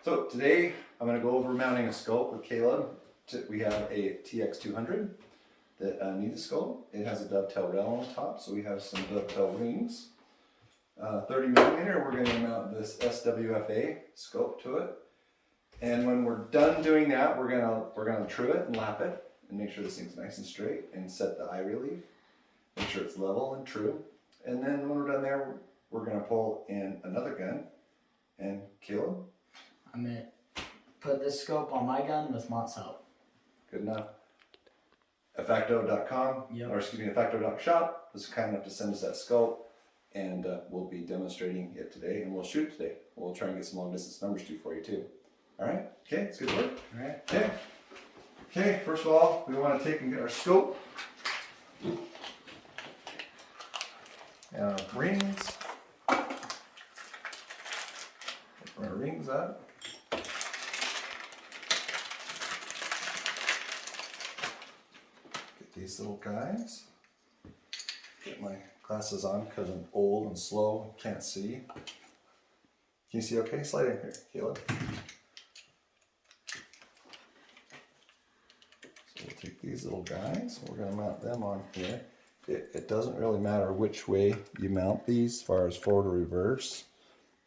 So today I'm going to go over mounting a scope with Caleb. We have a TX200 that needs a scope. It has a dovetail rail on top, so we have some dovetail rings. 30 millimeter, we're going to mount this SWFA scope to it. And when we're done doing that, we're gonna true it and lap it and make sure this thing's nice and straight and set the eye relief. Make sure it's level and true. And then when we're done there, we're gonna pull in another gun. And Caleb? I'm gonna put this scope on my gun with Mott's help. Good enough. Effecto.com, Yep. or excuse me, Effecto.shop was kind enough to send us that scope, and we'll be demonstrating it today, and we'll shoot today. We'll try and get some long distance numbers for you too. All right, okay, it's good work. All right, okay. Okay, first of all, we want to take and get our scope. And our rings. Put our rings up. Get these little guys. Get my glasses on because I'm old and slow, can't see. Can you see okay? Slide in here, Caleb. We'll take these little guys, we're going to mount them on here. It doesn't really matter which way you mount these as far as forward or reverse.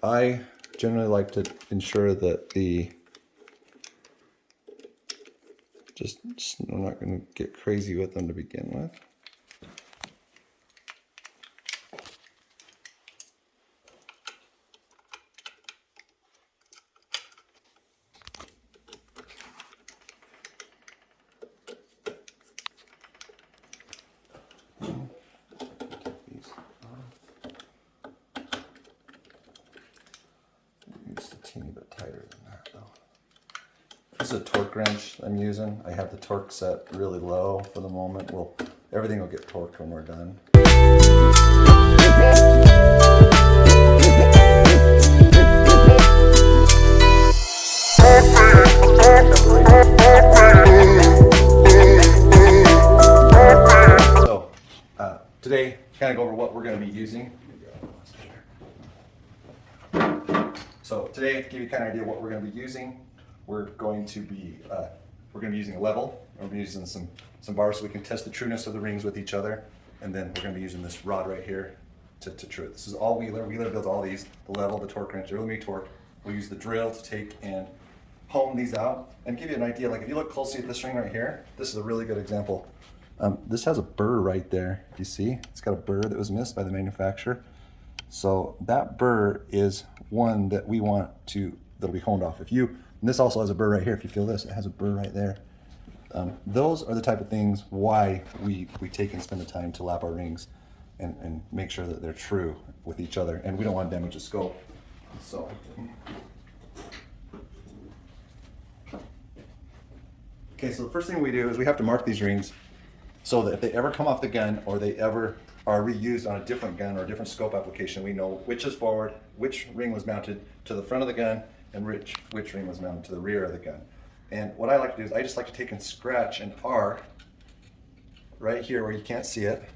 I generally like to ensure that I'm not going to get crazy with them to begin with. Teeny bit tighter than that though. This is a torque wrench I'm using. I have the torque set really low for the moment. Everything will get torqued when we're done. So today, kind of go over what we're going to be using. So today, to give you kind of idea what we're going to be using, we're going to be using a level. We're going to be using some bars so we can test the trueness of the rings with each other, and then we're going to be using this rod right here to true it. This is all Wheeler. Wheeler builds all these: the level, the torque wrench, everything torque. We'll use the drill to take and hone these out and give you an idea. Like if you look closely at this ring right here, this is a really good example. This has a burr right there. Do you see? It's got a burr that was missed by the manufacturer. So that burr is one that we want that'll be honed off. And this also has a burr right here. If you feel this, it has a burr right there. Those are the type of things why we take and spend the time to lap our rings and make sure that they're true with each other. And we don't want to damage the scope. So. Okay, so the first thing we do is we have to mark these rings so that if they ever come off the gun or they ever are reused on a different gun or a different scope application, we know which is forward, which ring was mounted to the front of the gun, and which ring was mounted to the rear of the gun. And what I like to do is I just like to take and scratch an R right here where you can't see it,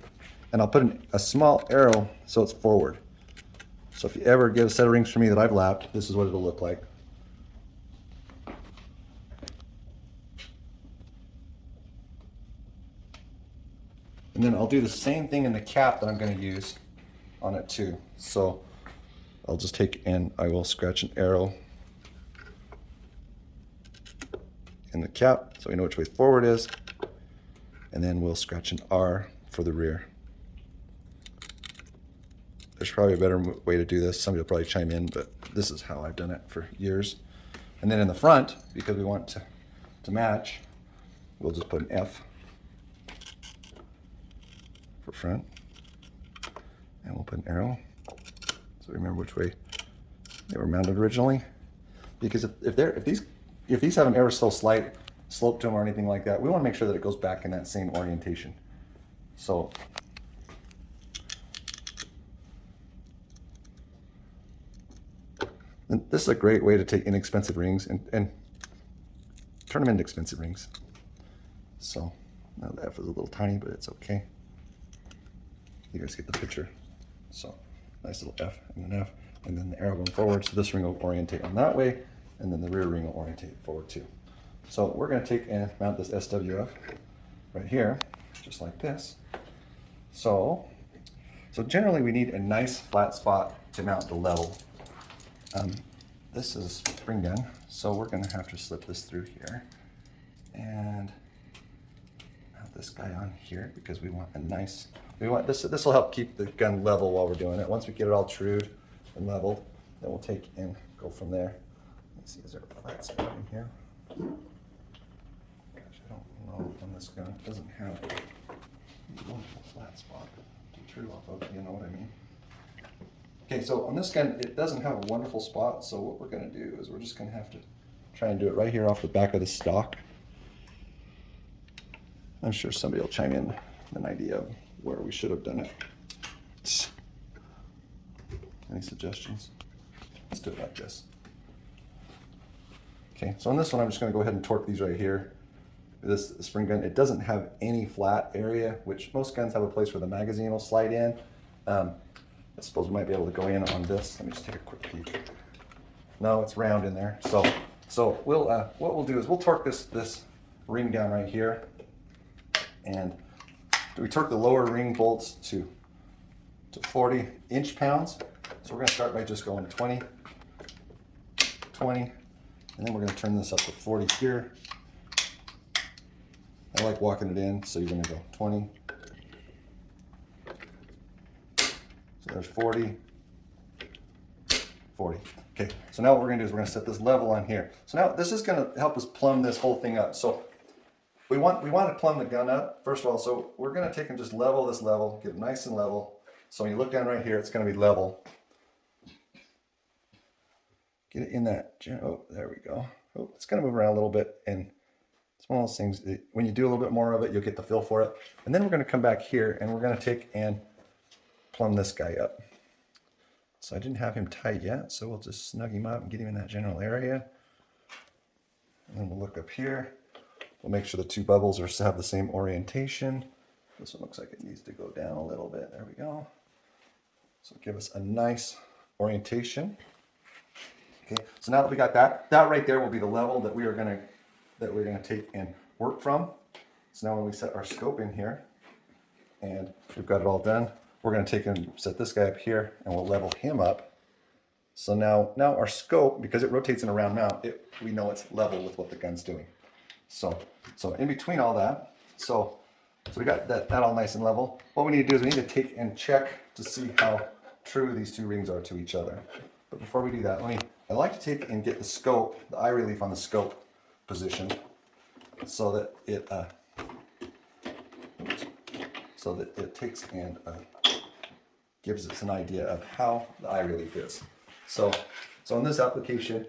and I'll put a small arrow so it's forward. So if you ever get a set of rings from me that I've lapped, this is what it'll look like. And then I'll do the same thing in the cap that I'm going to use on it too. So I'll just take and I will scratch an arrow in the cap so we know which way forward is. And then we'll scratch an R for the rear. There's probably a better way to do this. Somebody will probably chime in, but this is how I've done it for years. And then in the front, because we want to match, we'll just put an F for front, and we'll put an arrow so remember which way they were mounted originally. Because if these have an ever so slight slope to them or anything like that, we want to make sure that it goes back in that same orientation. So and this is a great way to take inexpensive rings and turn them into expensive rings. So now the F is a little tiny, but it's okay. You guys get the picture. So nice little F and an F, and then the arrow going forward, so this ring will orientate on that way, and then the rear ring will orientate forward too. So we're going to take and mount this SWF right here, just like this. So generally we need a nice flat spot to mount the level. This is a spring gun, so we're going to have to slip this through here and mount this guy on here because we want a nice, this will help keep the gun level while we're doing it. Once we get it all trued and leveled, then we'll take and go from there. Let's see, is there a flat spot in here? Gosh, I don't know on this gun. It doesn't have a wonderful flat spot to true off of, you know what I mean? Okay, so on this gun, it doesn't have a wonderful spot, so what we're going to do is we're just going to have to try and do it right here off the back of the stock. I'm sure somebody will chime in with an idea of where we should have done it. Any suggestions? Let's do it like this. Okay, so on this one, I'm just going to go ahead and torque these right here. This spring gun, it doesn't have any flat area, which most guns have a place where the magazine will slide in. I suppose we might be able to go in on this. Let me just take a quick peek. No, it's round in there. So we'll what we'll do is we'll torque this ring down right here, and we torque the lower ring bolts to 40 inch-pounds. So we're going to start by just going 20, and then we're going to turn this up to 40 here. I like walking it in, so you're going to go 20. So there's 40, 40. Okay, so now what we're going to do is we're going to set this level on here. So now this is going to help us plumb this whole thing up. So we want to plumb the gun up, first of all, so we're going to take and just level this level, get it nice and level. So when you look down right here, it's going to be level. Get it in that, oh, there we go. Oh, it's going to move around a little bit, and it's one of those things, when you do a little bit more of it, you'll get the feel for it. And then we're going to come back here, and we're going to take and plumb this guy up. So I didn't have him tight yet, so we'll just snug him up and get him in that general area. And then we'll look up here. We'll make sure the two bubbles have the same orientation. This one looks like it needs to go down a little bit. There we go. So give us a nice orientation. Okay, so now that we got that right there will be the level that we're gonna take and work from. So now when we set our scope in here, and we've got it all done, we're gonna take and set this guy up here, and we'll level him up. So now our scope, because it rotates in a round mount, we know it's level with what the gun's doing. So in between all that, so we got that all nice and level. What we need to do is we need to take and check to see how true these two rings are to each other. But before we do that, I like to take and get the scope, the eye relief on the scope position, so that it takes and gives us an idea of how the eye relief is. So in this application,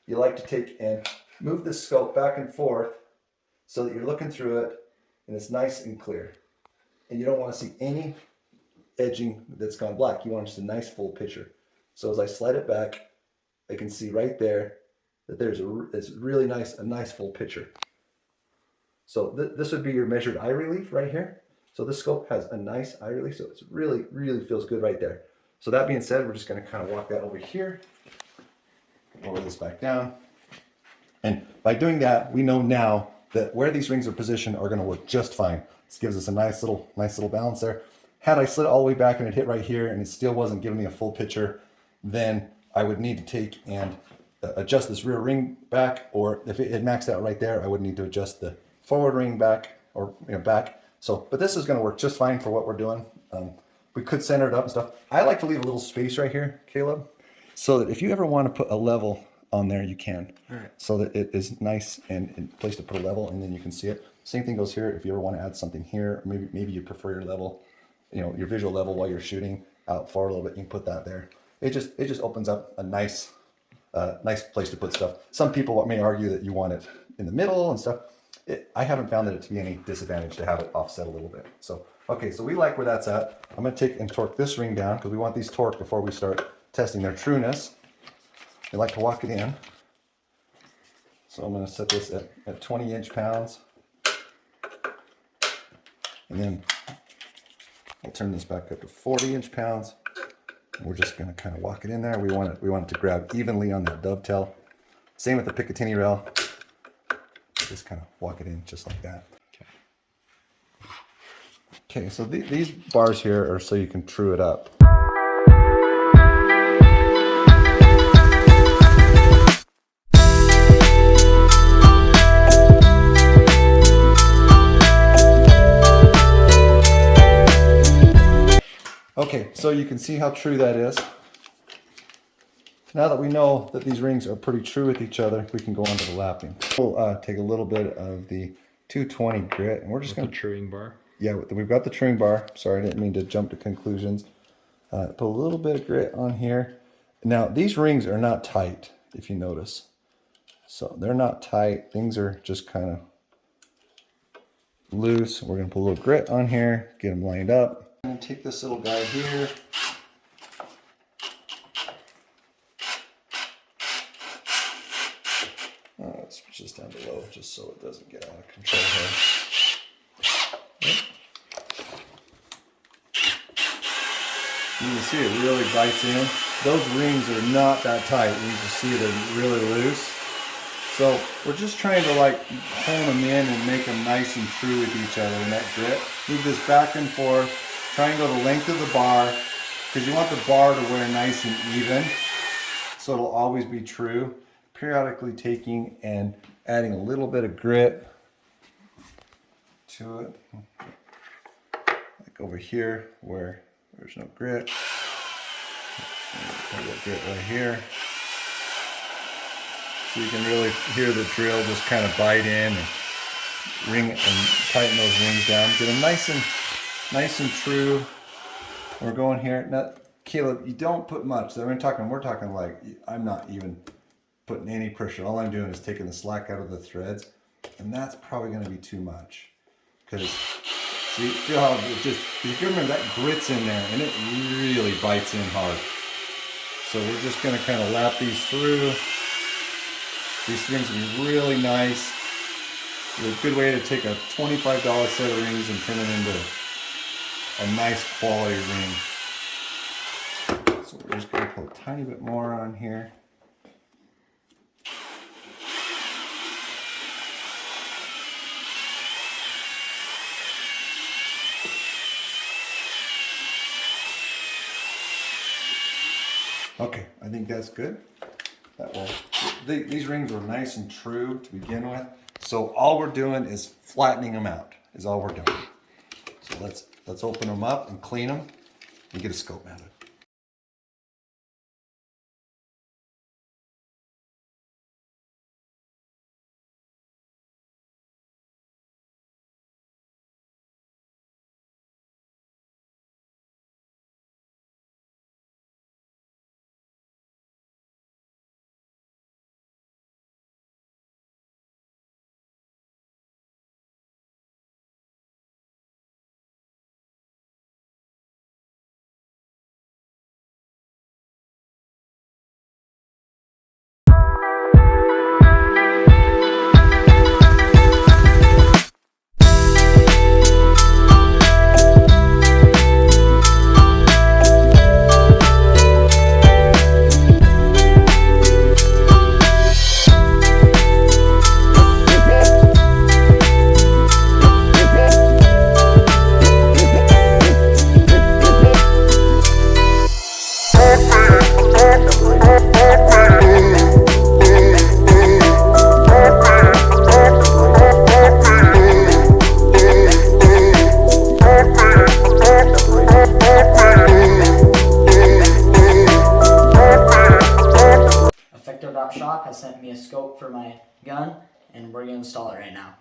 you like to take and move the scope back and forth so that you're looking through it and it's nice and clear. And you don't want to see any edging that's gone black. You want just a nice full picture. So as I slide it back, I can see right there that it's really nice, a nice full picture. So this would be your measured eye relief right here. So this scope has a nice eye relief, so it's really feels good right there. So that being said, we're just going to kind of walk that over here, lower this back down. And by doing that, we know now that where these rings are positioned are going to work just fine. This gives us a nice little balance there. Had I slid all the way back and it hit right here and it still wasn't giving me a full picture, then I would need to take and adjust this rear ring back, or if it had maxed out right there, I would need to adjust the forward ring back, or back. So, but this is going to work just fine for what we're doing. We could center it up and stuff. I like to leave a little space right here, Caleb, so that if you ever want to put a level on there, you can. All right. So that it is nice and in place to put a level, and then you can see it. Same thing goes here. If you ever want to add something here, maybe you prefer your level, your visual level while you're shooting out forward a little bit, you can put that there. It just opens up a nice place to put stuff. Some people may argue that you want it in the middle and stuff. I haven't found it to be any disadvantage to have it offset a little bit. So, okay, so we like where that's at. I'm going to take and torque this ring down because we want these torqued before we start testing their trueness. I like to walk it in. So I'm going to set this at 20 inch-pounds. And then I'll turn this back up to 40 inch-pounds. We're just going to kind of walk it in there. We want it to grab evenly on that dovetail. Same with the Picatinny rail. Just kind of walk it in just like that. Okay, so these bars here are so you can true it up. Okay, so you can see how true that is. Now that we know that these rings are pretty true with each other, we can go on to the lapping. We'll take a little bit of the 220 grit, and we're just going to... truing bar? Yeah, we've got the truing bar. Sorry, I didn't mean to jump to conclusions. Put a little bit of grit on here. Now, these rings are not tight, if you notice. So they're not tight. Things are just kind of loose. We're going to put a little grit on here, get them lined up. I'm going to take this little guy here. Let's switch this down to low just so it doesn't get out of control here. You can see it really bites in. Those rings are not that tight. You can see they're really loose. So we're just trying to like hone them in and make them nice and true with each other in that grip. Move this back and forth. Try and go the length of the bar because you want the bar to wear nice and even. So it'll always be true. Periodically taking and adding a little bit of grit to it. Like over here where there's no grit. Put a little grit right here. So you can really hear the drill just kind of bite in and ring and tighten those rings down. Get them nice and true. We're going here. Now, Caleb, you don't put much. We're talking like I'm not even putting any pressure. All I'm doing is taking the slack out of the threads, and that's probably going to be too much. Because see, feel how it just, if you remember that grit's in there, and it really bites in hard. So we're just going to kind of lap these through. These rings will be really nice. It's a good way to take a $25 set of rings and turn it into a nice quality ring. So we're just going to put a tiny bit more on here. Okay, I think that's good. These rings were nice and true to begin with. So all we're doing is flattening them out, is all we're doing. So let's open them up and clean them and get a scope mounted. Shop has sent me a scope for my gun, and we're going to install it right now.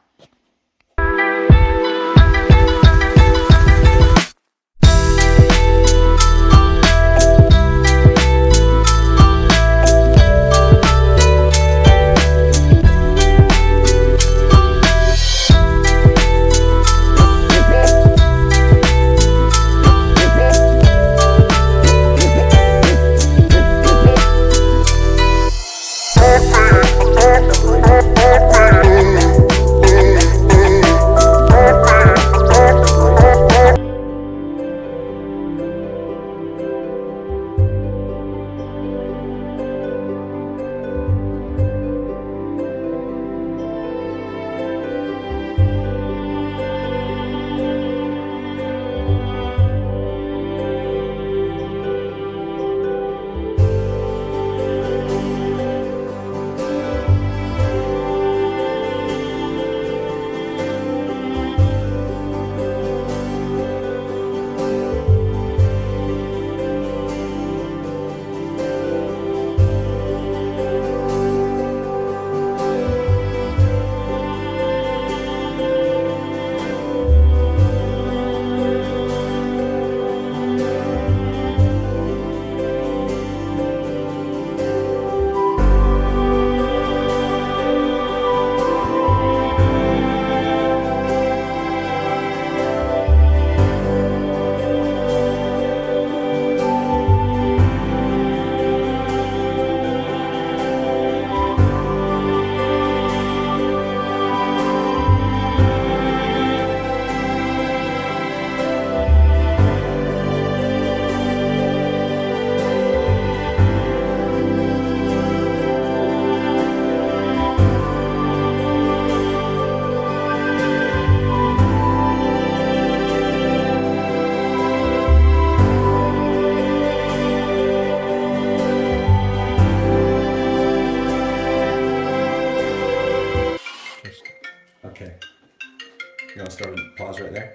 You want to start and pause right there?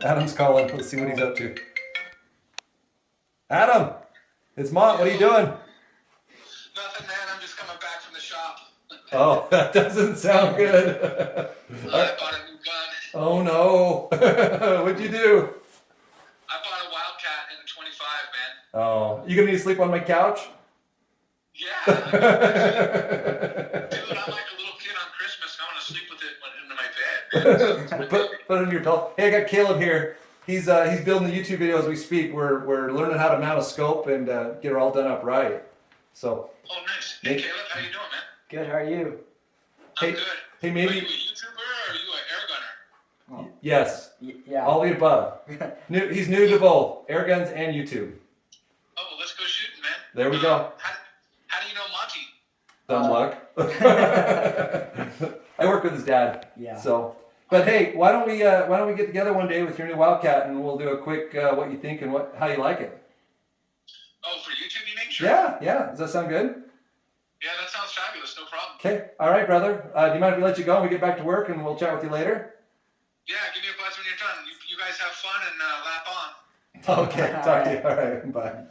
Adam's calling. Let's see what he's up to. Adam, it's Mont. What are you doing? Nothing, man. I'm just coming back from the shop. Oh, that doesn't sound good. I bought a new gun. Oh no. What'd you do? I bought a Wildcat in 25, man. Oh, you gonna need to sleep on my couch? Yeah. Dude, I'm like a little kid on Christmas. I want to sleep with it into my bed, man. put it in your belt. Hey, I got Caleb here. He's building the YouTube video as we speak. We're learning how to mount a scope and get it all done up right. So. Oh, nice. Hey, Caleb, how you doing, man? Good. How are you? Hey, I'm good. hey, Are maybe. you a YouTuber or are you an air gunner? Yes. Yeah. All the above. He's new to both air guns and YouTube. Oh, well, let's go shooting, man. There we go. How do you know Monty? Dumb luck. I work with his dad. Yeah. So, but hey, why don't we get together one day with your new Wildcat and we'll do a quick what you think and how you like it. Oh, for YouTube, you mean? Sure. Yeah. Does that sound good? Yeah, that sounds fabulous. No problem. Okay. All right, brother. Do you mind if we let you go and we get back to work and we'll chat with you later? Yeah, give me a buzz when you're done. You guys have fun and lap on. Okay. Talk to you. All right. Bye.